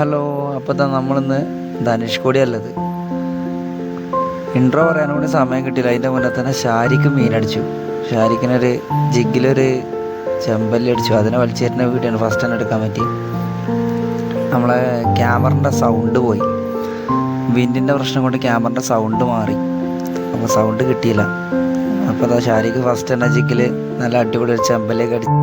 Hello. അപ്പോൾ നമ്മളിന്ന് ധനുഷ്കോടിയല്ലത്. Intro പറയാനും കൂടി സമയം കിട്ടിയില്ല. അതിൻ്റെ മുന്നേ തന്നെ ഷാരിക്ക് മീനടിച്ചു. ഷാരിക്കിനൊരു ജിഗിലൊരു ചെമ്പല്ലി അടിച്ചു. അതിനെ വലിച്ചേരുന്ന വീഡിയോ ആണ് ഫസ്റ്റ് തന്നെ എടുക്കാൻ പറ്റി. നമ്മളെ ക്യാമറൻ്റെ സൗണ്ട് പോയി. വിൻഡിൻ്റെ പ്രശ്നം കൊണ്ട് ക്യാമറൻ്റെ സൗണ്ട് മാറി. അപ്പോൾ സൗണ്ട് കിട്ടിയില്ല. അപ്പോൾ അതാ ഷാരിക്ക് ഫസ്റ്റ് തന്നെ ജിഗിൽ നല്ല അടിപൊളി ഒരു ചെമ്പല്ലിയൊക്കെ അടിച്ചു.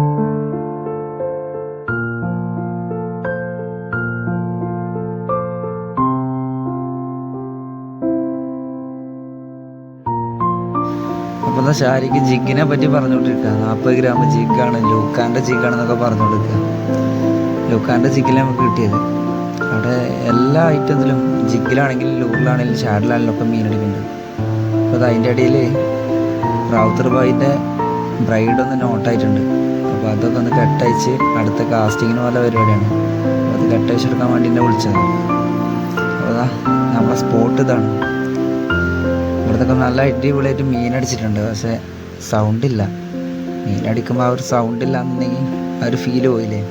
അപ്പോൾ എന്താ ഷാരിക്ക് ജിഗിനെ പറ്റി പറഞ്ഞുകൊണ്ടിരിക്കുക. 40 ഗ്രാം ജിഗാണ്, ലൂക്കാൻ്റെ ജിഗാണെന്നൊക്കെ പറഞ്ഞുകൊണ്ടിരിക്കുക. ലൂക്കാൻ്റെ ജിഗിലാണ് നമുക്ക് കിട്ടിയത്. അവിടെ എല്ലാ ഐറ്റത്തിലും ജിഗിലാണെങ്കിലും ലൂറിലാണെങ്കിലും ഷാഡിലാണെങ്കിലും ഒക്കെ മീനടിക്കുന്നുണ്ട്. അപ്പോൾ അതിൻ്റെ ഇടയിൽ റാവുത്തർ ബായിൻ്റെ ബ്രൈഡ് ഒന്ന് നോട്ടായിട്ടുണ്ട്. അപ്പോൾ അതൊക്കെ ഒന്ന് കെട്ടയച്ച് അടുത്ത കാസ്റ്റിങ്ങിന് പോലെ പരിപാടിയാണ്. അപ്പോൾ അത് കെട്ടയച്ചെടുക്കാൻ വേണ്ടി എന്നെ വിളിച്ചത്. അപ്പോൾ അതാ നമ്മളെ സ്പോട്ട് ഇതാണ്. ഇവിടുത്തെ നല്ല അടിപൊളിയായിട്ട് മീനടിച്ചിട്ടുണ്ട്. പക്ഷേ സൗണ്ടില്ല. മീനടിക്കുമ്പോൾ ആ ഒരു സൗണ്ടില്ല എന്നുണ്ടെങ്കിൽ ആ ഒരു ഫീല് പോയില്ലേ.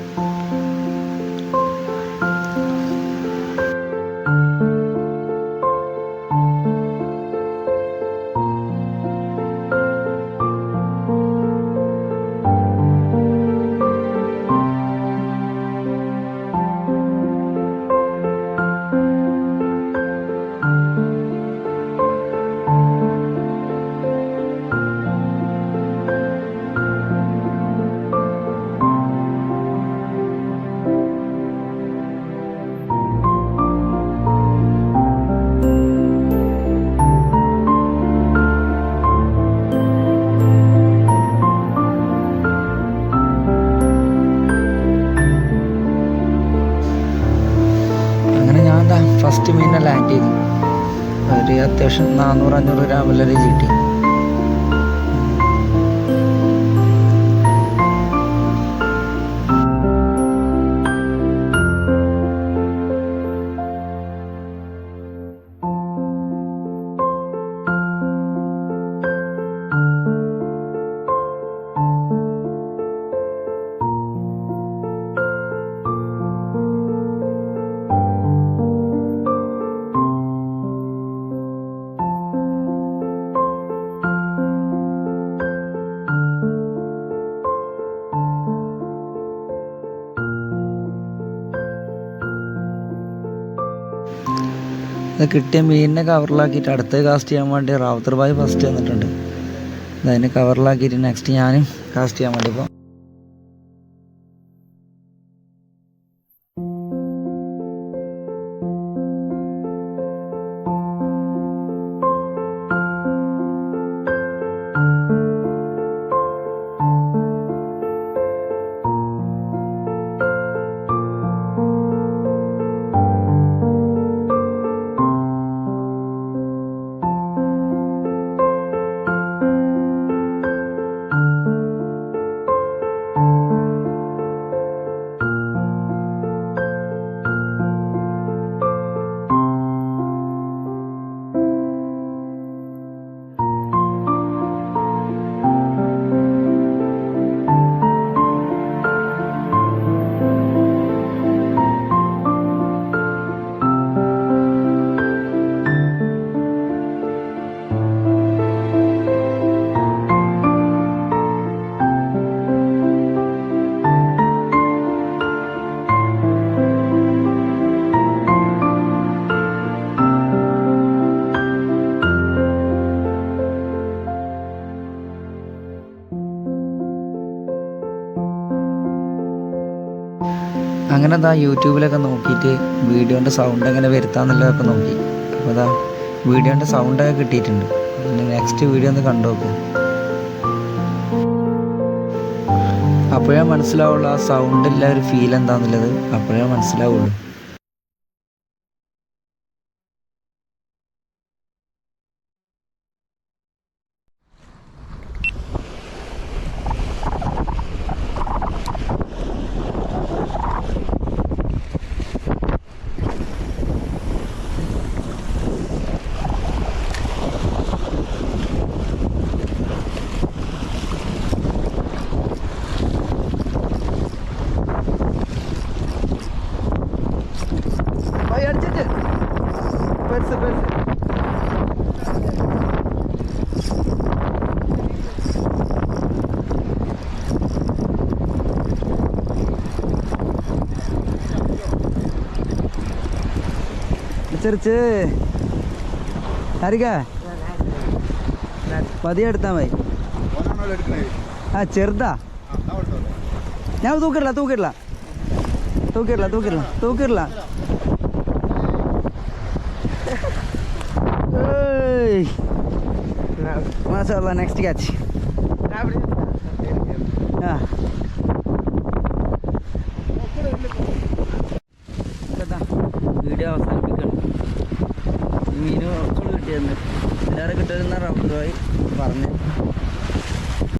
ഫസ്റ്റ് മീനെ ലാൻഡ് ചെയ്തു. ഒരു അത്യാവശ്യം 400-500 ഗ്രാമിലൊരു കിട്ടി. കിട്ടിയ മീനിനെ കവറിലാക്കിയിട്ട് അടുത്ത കാസ്റ്റ് ചെയ്യാൻ വേണ്ടി റാവുത്തർ ബായ് ഫസ്റ്റ് വന്നിട്ടുണ്ട്. അതിനെ കവറിലാക്കിയിട്ട് നെക്സ്റ്റ് ഞാനും കാസ്റ്റ് ചെയ്യാൻ വേണ്ടി ഇപ്പോൾ അങ്ങനെ എന്താ യൂട്യൂബിലൊക്കെ നോക്കിയിട്ട് വീഡിയോൻ്റെ സൗണ്ട് എങ്ങനെ വരുത്താമെന്നുള്ളതൊക്കെ നോക്കി. അപ്പോൾ അതാ വീഡിയോൻ്റെ സൗണ്ടൊക്കെ കിട്ടിയിട്ടുണ്ട്. പിന്നെ നെക്സ്റ്റ് വീഡിയോ ഒന്ന് കണ്ടു നോക്കും. അപ്പോഴേ മനസ്സിലാവുള്ളൂ ആ സൗണ്ടില്ല ഒരു ഫീൽ എന്താണെന്നുള്ളത്. അപ്പോഴേ മനസ്സിലാവുള്ളൂ. പെരുസ് പെരുസ്. ചെറിച്ച് ആരിക്ക പതിയെ എടുത്താൽ മതി. ആ ചെറുതാ. ഞാൻ തൂക്കിടല തൂക്കിടല തൂക്കിടല തൂക്കിടല തൂക്കിടല. മാഷാ നെക്സ്റ്റ് ക്യാച്ച്. ആ വീഡിയോ അവസാനിപ്പിക്കണം. മീൻ കുറച്ചുകൂടി കിട്ടിയെന്ന് എല്ലാവരും കിട്ടുന്ന റൗണ്ട് പോയി പറഞ്ഞ്